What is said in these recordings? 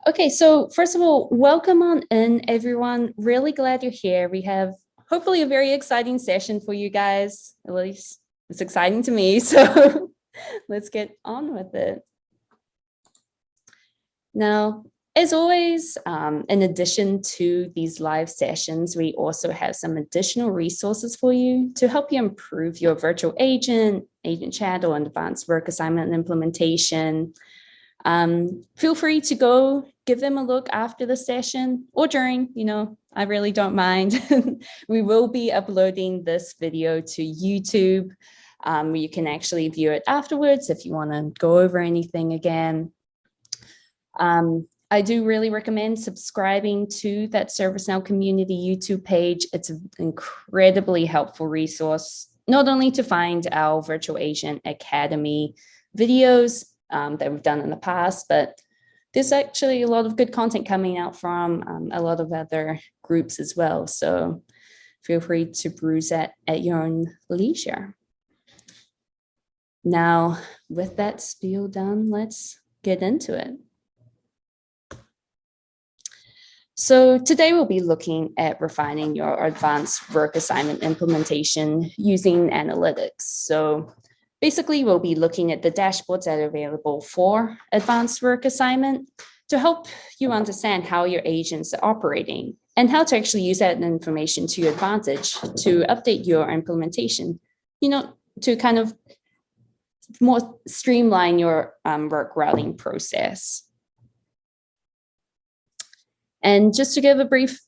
Okay, so first of all, welcome on in, everyone. Really glad you're here. We have hopefully a very exciting session for you guys. At least it's exciting to me. So let's get on with it. Now, as always, in addition to these live sessions, we also have some additional resources for you to help you improve your virtual agent chat, or advanced work assignment and implementation. Feel free to go give them a look after the session or during, I really don't mind. We will be uploading this video to YouTube. Where you can actually view it afterwards if you want to go over anything again. I do really recommend subscribing to that ServiceNow community YouTube page. It's an incredibly helpful resource, not only to find our Virtual Agent Academy videos that we've done in the past, but there's actually a lot of good content coming out from a lot of other groups as well. So feel free to peruse that at your own leisure. Now, with that spiel done, let's get into it. So today we'll be looking at refining your advanced work assignment implementation using analytics. So basically, we'll be looking at the dashboards that are available for advanced work assignment to help you understand how your agents are operating and how to actually use that information to your advantage to update your implementation, to kind of more streamline your work routing process. And just to give a brief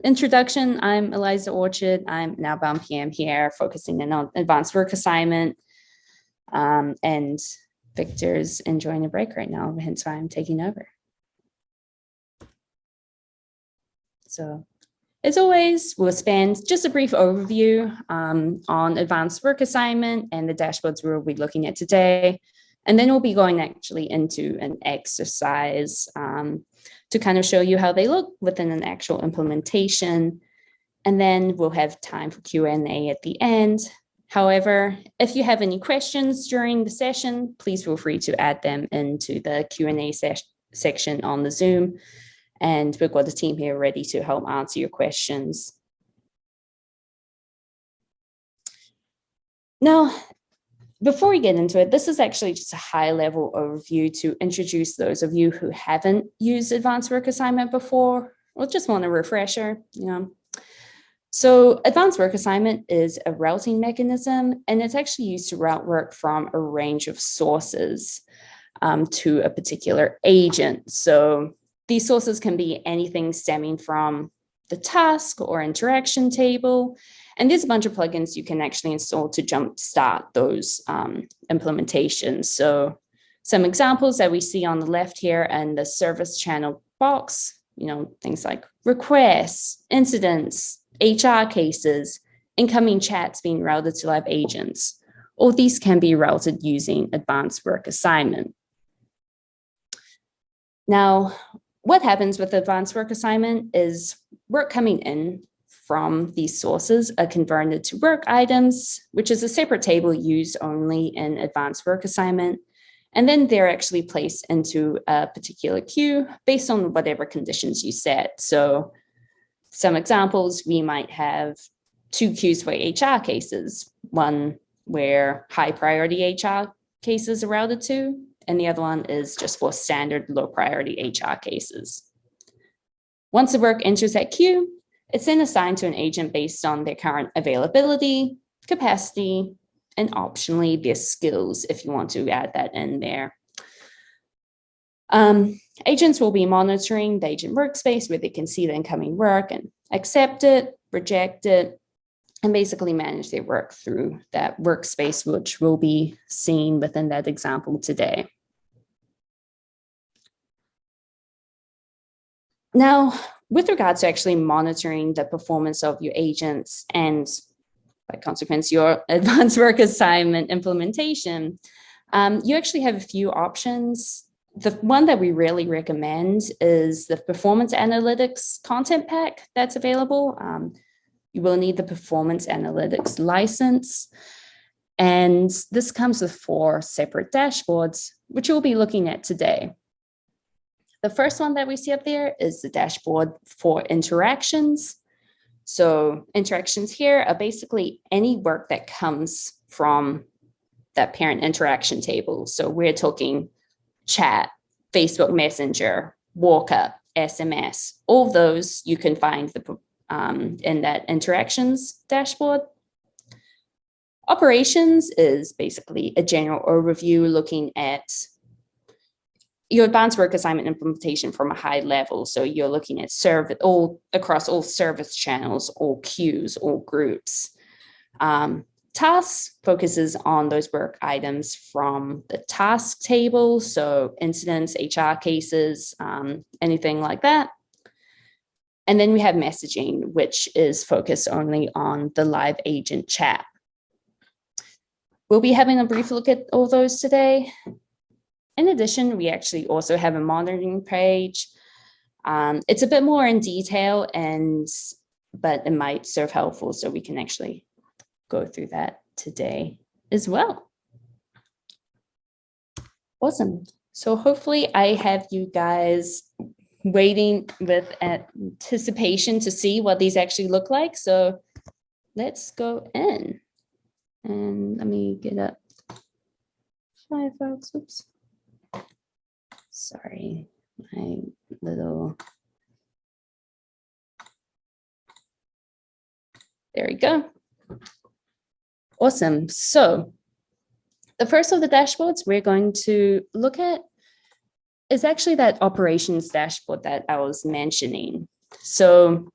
introduction, I'm Eliza Orchard. I'm an outbound PM here, focusing in on advanced work assignment. And Victor's enjoying a break right now, hence why I'm taking over. So as always, we'll spend just a brief overview on advanced work assignment and the dashboards we'll be looking at today. And then we'll be going actually into an exercise to kind of show you how they look within an actual implementation. And then we'll have time for Q&A at the end. However, if you have any questions during the session, please feel free to add them into the Q&A section on the Zoom. And we've got a team here ready to help answer your questions. Now, before we get into it, this is actually just a high-level overview to introduce those of you who haven't used advanced work assignment before, or just want a refresher, So advanced work assignment is a routing mechanism, and it's actually used to route work from a range of sources to a particular agent. So these sources can be anything stemming from the task or interaction table. And there's a bunch of plugins you can actually install to jumpstart those implementations. So some examples that we see on the left here in the service channel box, things like requests, incidents, HR cases, incoming chats being routed to live agents. All these can be routed using advanced work assignment. Now, what happens with advanced work assignment is work coming in from these sources are converted to work items, which is a separate table used only in advanced work assignment. And then they're actually placed into a particular queue based on whatever conditions you set. So some examples, we might have 2 queues for HR cases, one where high priority HR cases are routed to, and the other one is just for standard low priority HR cases. Once the work enters that queue, it's then assigned to an agent based on their current availability, capacity, and optionally their skills if you want to add that in there. Agents will be monitoring the agent workspace where they can see the incoming work and accept it, reject it, and basically manage their work through that workspace, which will be seen within that example today. Now, with regards to actually monitoring the performance of your agents and by consequence, your advanced work assignment implementation, you actually have a few options. The one that we really recommend is the performance analytics content pack that's available. You will need the performance analytics license. And this comes with 4 separate dashboards, which we'll be looking at today. The first one that we see up there is the dashboard for interactions. So interactions here are basically any work that comes from that parent interaction table. So we're talking chat, Facebook Messenger, Walkup, SMS, all those you can find in that interactions dashboard. Operations is basically a general overview looking at your advanced work assignment implementation from a high level. So you're looking at across all service channels, all queues, all groups. Tasks focuses on those work items from the task table. So incidents, HR cases, anything like that. And then we have messaging, which is focused only on the live agent chat. We'll be having a brief look at all those today. In addition, we actually also have a monitoring page. It's a bit more in detail, but it might serve helpful, so we can actually go through that today as well. Awesome. So hopefully I have you guys waiting with anticipation to see what these actually look like. So let's go in. And let me get up Firefox. Oops. Sorry, my little. There we go. Awesome. So the first of the dashboards we're going to look at is actually that operations dashboard that I was mentioning. So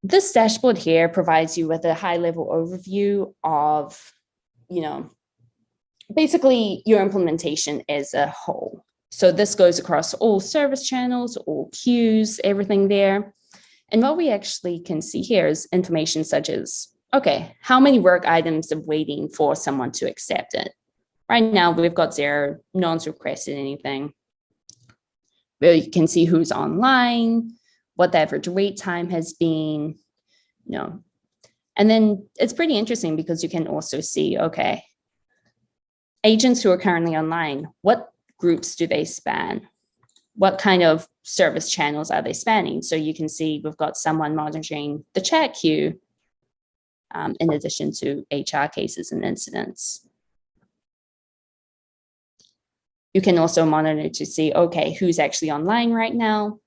this dashboard here provides you with a high-level overview of, basically your implementation as a whole. So this goes across all service channels, all queues, everything there. And what we actually can see here is information such as, okay, how many work items are waiting for someone to accept it? Right now, we've got 0, no one's requested anything. You can see who's online, what the average wait time has been, And then it's pretty interesting because you can also see, okay, agents who are currently online, what groups do they span? What kind of service channels are they spanning? So you can see we've got someone monitoring the chat queue in addition to HR cases and incidents. You can also monitor to see, okay, who's actually online right now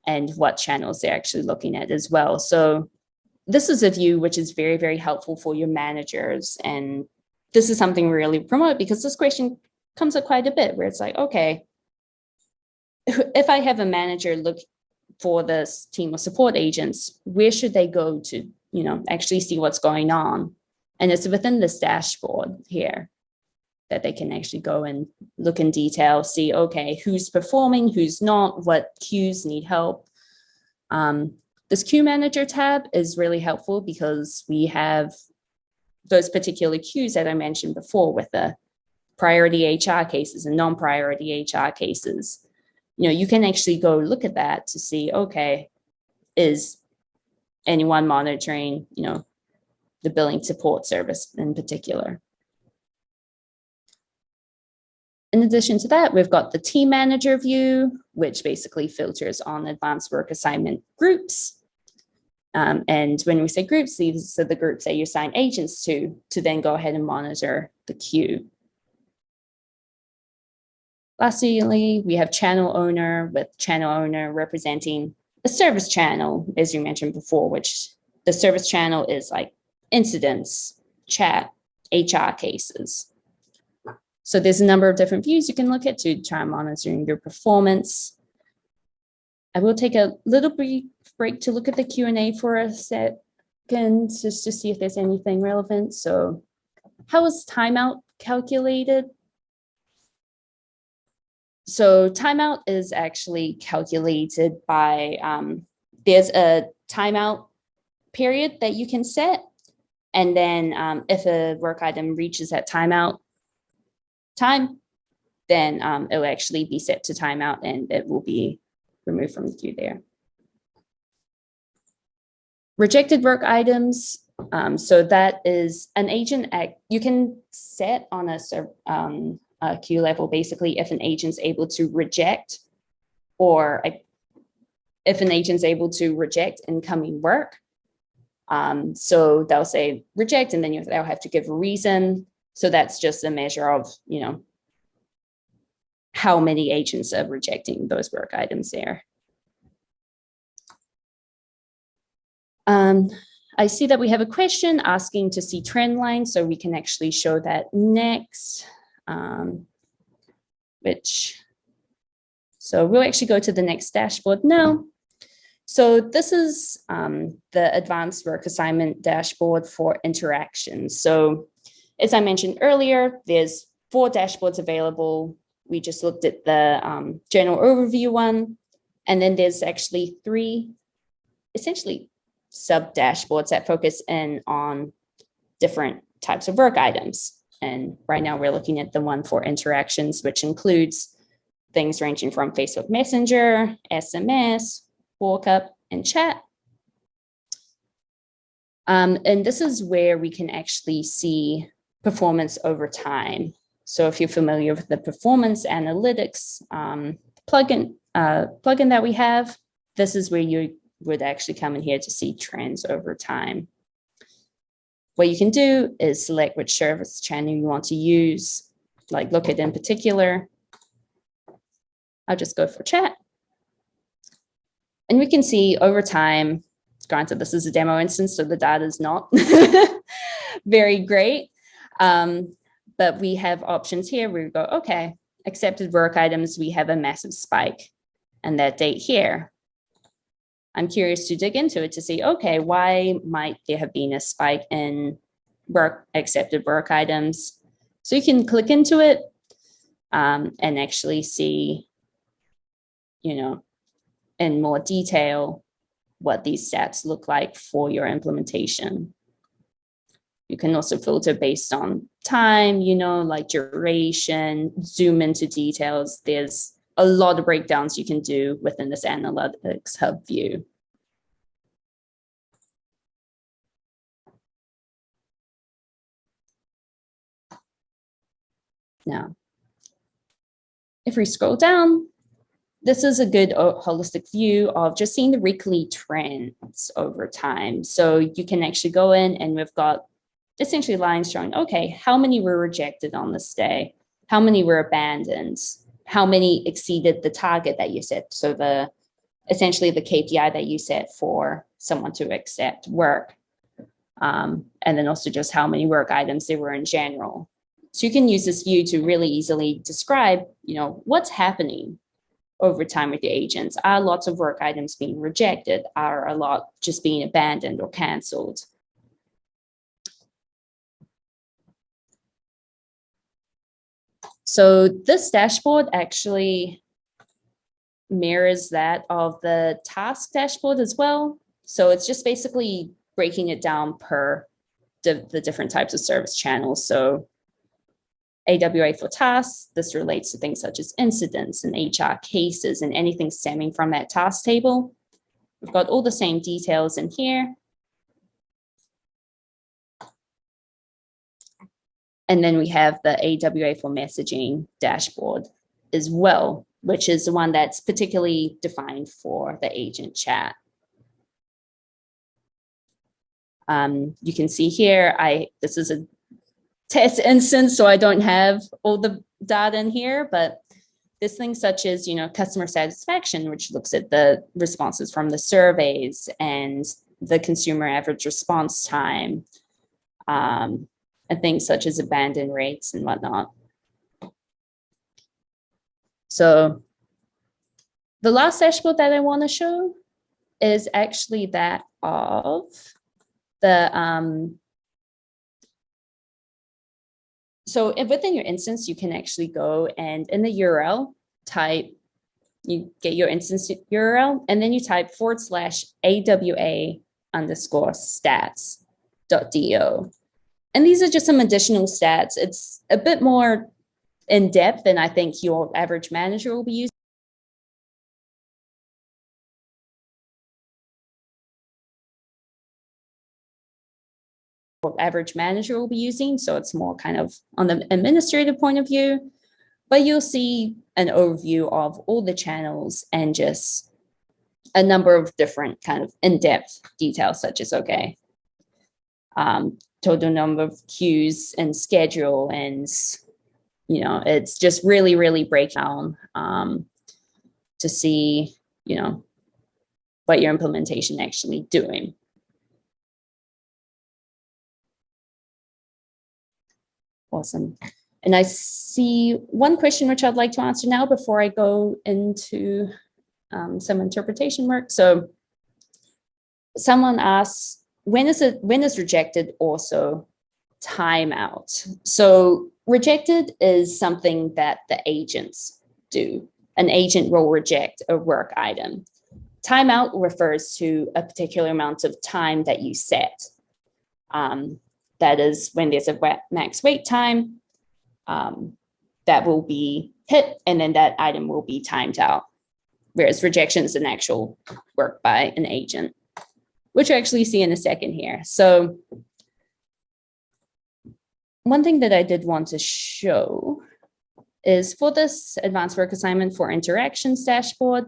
and what channels they're actually looking at as well. So this is a view which is very, very helpful for your managers. And this is something we really promote because this question comes up quite a bit where it's like, okay, if I have a manager look for this team of support agents, where should they go to, actually see what's going on? And it's within this dashboard here that they can actually go and look in detail, see, okay, who's performing, who's not, what queues need help. This queue manager tab is really helpful because we have those particular queues that I mentioned before with the priority HR cases and non-priority HR cases. You can actually go look at that to see, okay, is anyone monitoring, the billing support service in particular. In addition to that, we've got the team manager view, which basically filters on advanced work assignment groups. And when we say groups, these are the groups that you assign agents to then go ahead and monitor the queue. Lastly, we have channel owner, with channel owner representing a service channel, as you mentioned before, which the service channel is like incidents, chat, HR cases. So there's a number of different views you can look at to try monitoring your performance. I will take a little brief break to look at the Q&A for a second, just to see if there's anything relevant. So how is timeout calculated? So timeout is actually calculated by, there's a timeout period that you can set. And then if a work item reaches that timeout time, then it will actually be set to timeout and it will be removed from the queue there. Rejected work items. So that is an agent you can set on queue level, basically if an agent's able to reject or if an agent's able to reject incoming work. So they'll say reject, and then they'll have to give a reason. So that's just a measure of, how many agents are rejecting those work items there. I see that we have a question asking to see trend lines, so we can actually show that next, so we'll actually go to the next dashboard now. So this is the advanced work assignment dashboard for interactions. So as I mentioned earlier, there's 4 dashboards available. We just looked at the general overview one, and then there's actually 3 essentially sub dashboards that focus in on different types of work items. And right now we're looking at the one for interactions, which includes things ranging from Facebook Messenger, SMS, walkup, and chat. And this is where we can actually see performance over time. So if you're familiar with the performance analytics plugin that we have, this is where you would actually come in here to see trends over time. What you can do is select which service channel you want to use, like look at in particular. I'll just go for chat. And we can see over time, granted, this is a demo instance, so the data is not very great. But we have options here where we go, okay, accepted work items, we have a massive spike, and that date here. I'm curious to dig into it to see, okay, why might there have been a spike in accepted work items? So you can click into it and actually see, in more detail what these stats look like for your implementation. You can also filter based on time, like duration, zoom into details. There's a lot of breakdowns you can do within this Analytics Hub view. Now, if we scroll down, this is a good holistic view of just seeing the weekly trends over time. So you can actually go in and we've got essentially lines showing, okay, how many were rejected on this day? How many were abandoned? How many exceeded the target that you set? So essentially the KPI that you set for someone to accept work. And then also just how many work items there were in general. So you can use this view to really easily describe, what's happening over time with your agents. Are lots of work items being rejected? Are a lot just being abandoned or canceled? So this dashboard actually mirrors that of the task dashboard as well. So it's just basically breaking it down per the different types of service channels. So AWA for tasks, this relates to things such as incidents and HR cases and anything stemming from that task table. We've got all the same details in here. And then we have the AWA for messaging dashboard as well, which is the one that's particularly defined for the agent chat. You can see here, this is a test instance, so I don't have all the data in here, but there's things such as, customer satisfaction, which looks at the responses from the surveys and the consumer average response time, and things such as abandon rates and whatnot. So the last dashboard that I want to show is actually that of the, so within your instance, you can actually go and in the URL you get your instance URL, and then you type /AWA_stats.do. And these are just some additional stats. It's a bit more in depth than I think your average manager will be using. So it's more kind of on the administrative point of view, but you'll see an overview of all the channels and just a number of different kind of in-depth details, such as, okay, total number of queues and schedule, and it's just really break down to see what your implementation actually doing. Awesome. And I see one question which I'd like to answer now before I go into some interpretation work. So someone asks, when is rejected also timeout? So rejected is something that the agents do. An agent will reject a work item. Timeout refers to a particular amount of time that you set. That is when there's a max wait time that will be hit, and then that item will be timed out. Whereas rejection is an actual work by an agent, which you'll actually see in a second here. So one thing that I did want to show is for this advanced work assignment for interactions dashboard,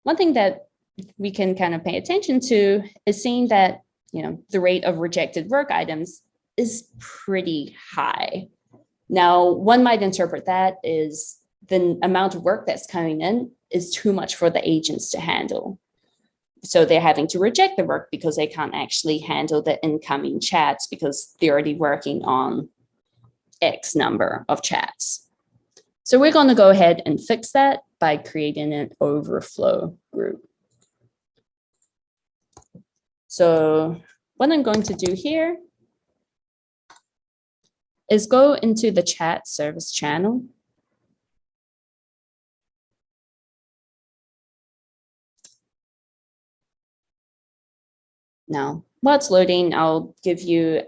one thing that we can kind of pay attention to is seeing that the rate of rejected work items is pretty high. Now, one might interpret that as the amount of work that's coming in is too much for the agents to handle. So they're having to reject the work because they can't actually handle the incoming chats because they're already working on X number of chats. So we're going to go ahead and fix that by creating an overflow group. So what I'm going to do here is go into the chat service channel. Now, while it's loading, I'll give you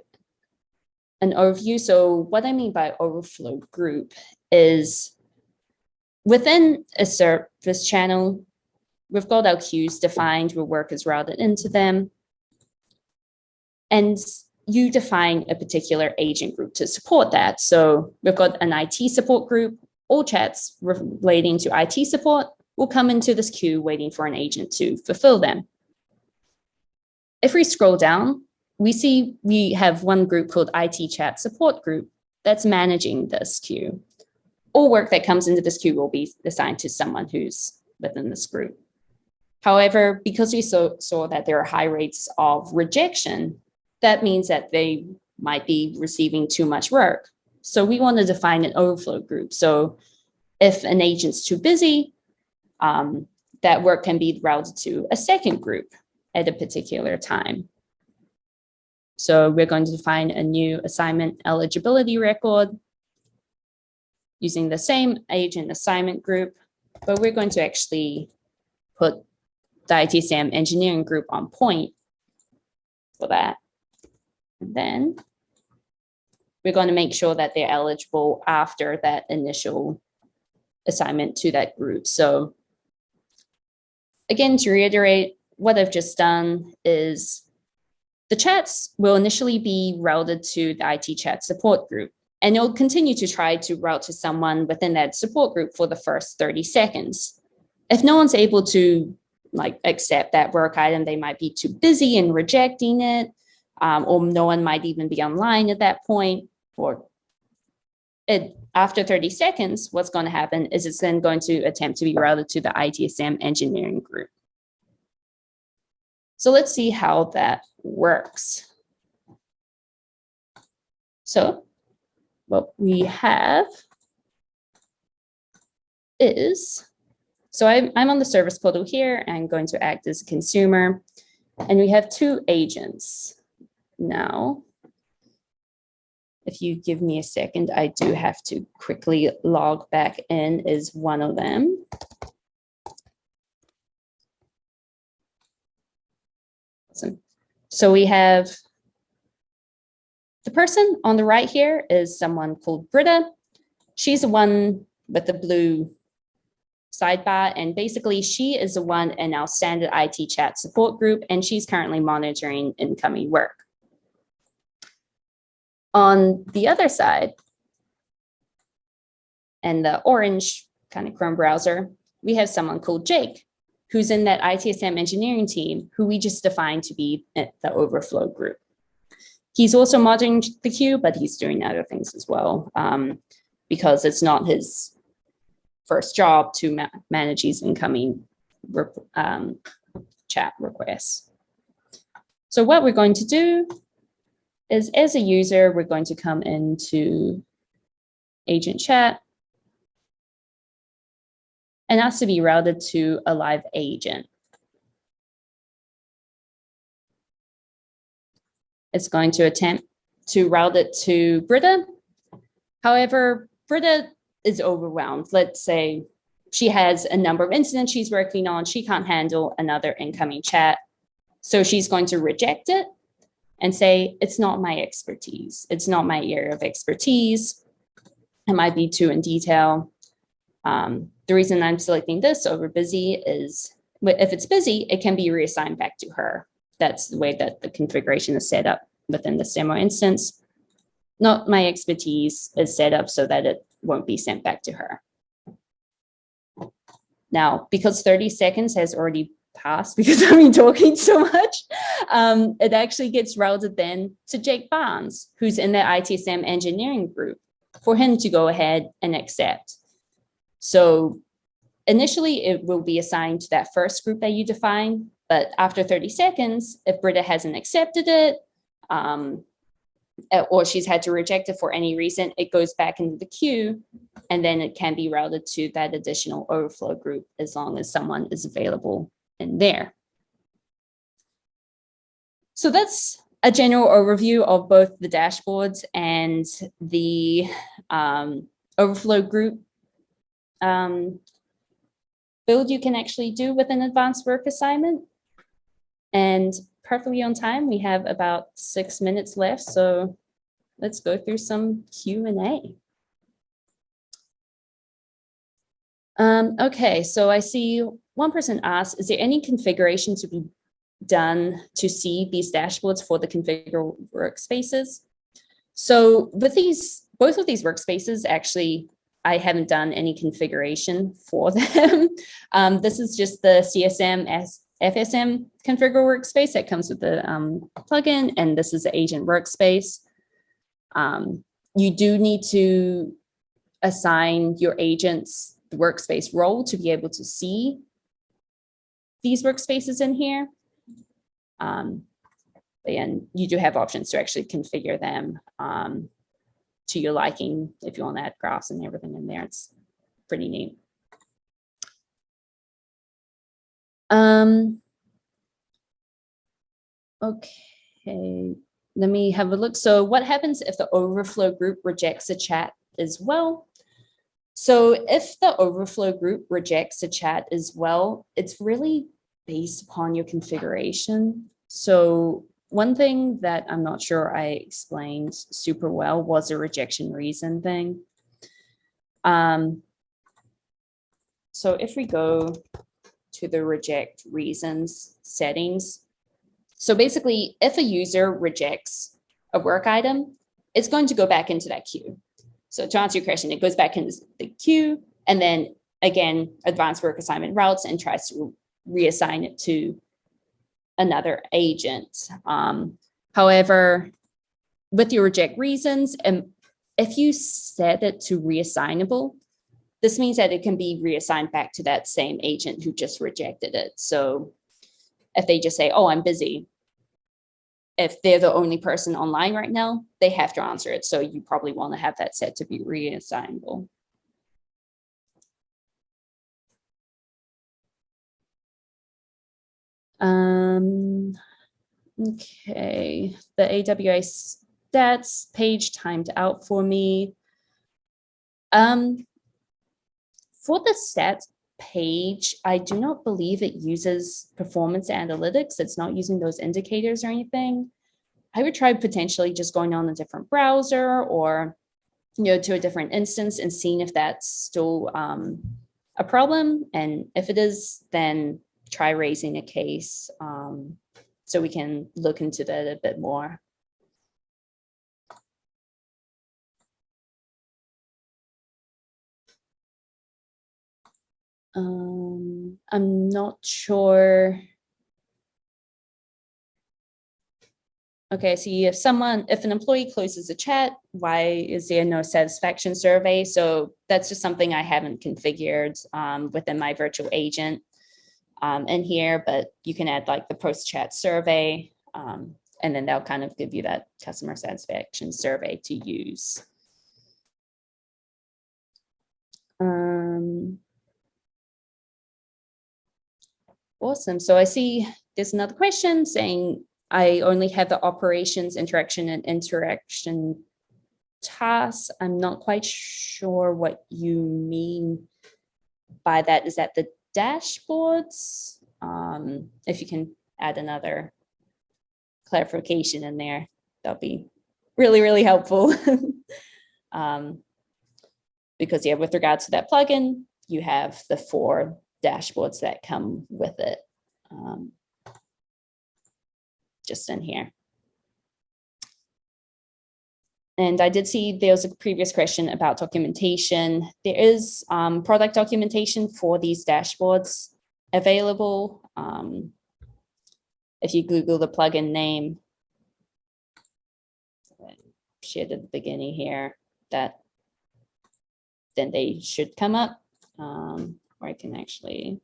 an overview. So what I mean by overflow group is within a service channel, we've got our queues defined where work is routed into them. And you define a particular agent group to support that. So we've got an IT support group. All chats relating to IT support will come into this queue waiting for an agent to fulfill them. If we scroll down, we see we have one group called IT chat support group that's managing this queue. All work that comes into this queue will be assigned to someone who's within this group. However, because we saw that there are high rates of rejection, that means that they might be receiving too much work. So we want to define an overflow group. So if an agent's too busy, that work can be routed to a second group at a particular time. So we're going to define a new assignment eligibility record using the same agent assignment group, but we're going to actually put the ITSM engineering group on point for that. And then we're going to make sure that they're eligible after that initial assignment to that group. So again, to reiterate, what I've just done is the chats will initially be routed to the IT chat support group, and it'll continue to try to route to someone within that support group for the first 30 seconds. If no one's able to accept that work item, they might be too busy in rejecting it, or no one might even be online at that point. Or after 30 seconds, what's going to happen is it's then going to attempt to be routed to the ITSM engineering group. So let's see how that works. So what we have is, so I'm on the service portal here. I'm going to act as a consumer, and we have two agents. Now, if you give me a second, I do have to quickly log back in as one of them. Awesome. So we have the person on the right here is someone called Britta. She's the one with the blue sidebar, and basically she is the one in our standard IT chat support group, and she's currently monitoring incoming work. On the other side, and the orange kind of Chrome browser, we have someone called Jake, who's in that ITSM engineering team, who we just defined to be the Overflow group. He's also monitoring the queue, but he's doing other things as well, because it's not his first job to manage these incoming chat requests. So what we're going to do is, as a user, we're going to come into agent chat and ask to be routed to a live agent. It's going to attempt to route it to Britta. However, Britta is overwhelmed. Let's say she has a number of incidents she's working on. She can't handle another incoming chat. So she's going to reject it and say, it's not my expertise. It's not my area of expertise. It might be too in detail. The reason I'm selecting this over busy is if it's busy, it can be reassigned back to her. That's the way that the configuration is set up within this demo instance. Not my expertise is set up so that it won't be sent back to her. Now, because 30 seconds has already passed because I've been talking so much, it actually gets routed then to Jake Barnes, who's in the ITSM engineering group, for him to go ahead and accept. So initially, it will be assigned to that first group that you define, but after 30 seconds, if Britta hasn't accepted it, or she's had to reject it for any reason, it goes back into the queue, and then it can be routed to that additional overflow group as long as someone is available in there. So that's a general overview of both the dashboards and the overflow group build you can actually do with an advanced work assignment. And perfectly on time, we have about 6 minutes left. So let's go through some Q&A. Okay, so I see one person asked, is there any configuration to be done to see these dashboards for the configure workspaces? So with both of these workspaces, actually, I haven't done any configuration for them. This is just the CSM FSM configure workspace that comes with the plugin, and this is the agent workspace. You do need to assign your agents the workspace role to be able to see these workspaces in here. And you do have options to actually configure them to your liking. If you want to add graphs and everything in there, it's pretty neat. Okay, let me have a look. So what happens if the overflow group rejects a chat as well? So if the overflow group rejects a chat as well, it's really based upon your configuration. So one thing that I'm not sure I explained super well was a rejection reason thing. So if we go to the reject reasons settings, so basically if a user rejects a work item, it's going to go back into that queue. So to answer your question, it goes back into the queue, and then again, advanced work assignment routes and tries to reassign it to another agent. However, with your reject reasons, if you set it to reassignable, this means that it can be reassigned back to that same agent who just rejected it. So if they just say, oh, I'm busy, if they're the only person online right now, they have to answer it. So you probably want to have that set to be reassignable. Okay, the AWS stats page timed out for me. For the stats page, I do not believe it uses performance analytics. It's not using those indicators or anything. I would try potentially just going on a different browser or to a different instance and seeing if that's still a problem. And if it is, then try raising a case so we can look into that a bit more. I'm not sure. Okay, so if an employee closes a chat, why is there no satisfaction survey? So that's just something I haven't configured within my virtual agent in here, but you can add like the post-chat survey, and then they'll kind of give you that customer satisfaction survey to use. Awesome. So I see there's another question saying, I only have the operations, interaction, and interaction tasks. I'm not quite sure what you mean by that. Is that the dashboards? If you can add another clarification in there, that'll be really, really helpful. Because yeah, with regards to that plugin, you have the 4 dashboards that come with it, just in here. And I did see there was a previous question about documentation. There is product documentation for these dashboards available. If you Google the plugin name, shared at the beginning here, that then they should come up, or I can actually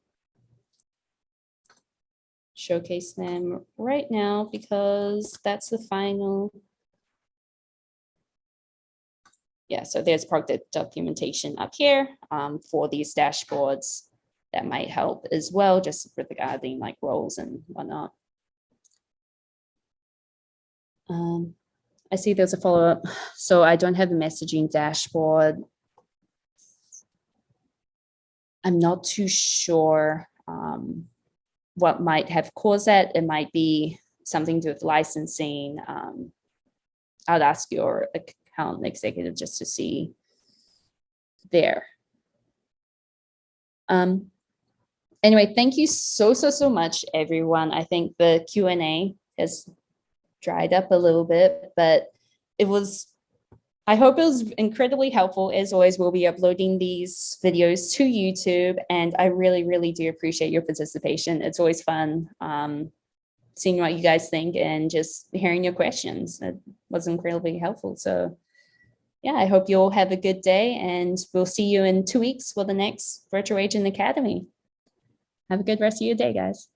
showcase them right now because that's the final. Yeah, so there's product documentation up here for these dashboards that might help as well, just regarding like roles and whatnot. I see there's a follow-up. So I don't have a messaging dashboard. I'm not too sure what might have caused that. It might be something to do with licensing. I'd ask your account executive just to see there. Anyway, thank you so much, everyone. I think the Q&A has dried up a little bit, but I hope it was incredibly helpful. As always, we'll be uploading these videos to YouTube, and I really, really do appreciate your participation. It's always fun seeing what you guys think and just hearing your questions. It was incredibly helpful. So yeah, I hope you all have a good day, and we'll see you in 2 weeks for the next Virtual Agent Academy. Have a good rest of your day, guys.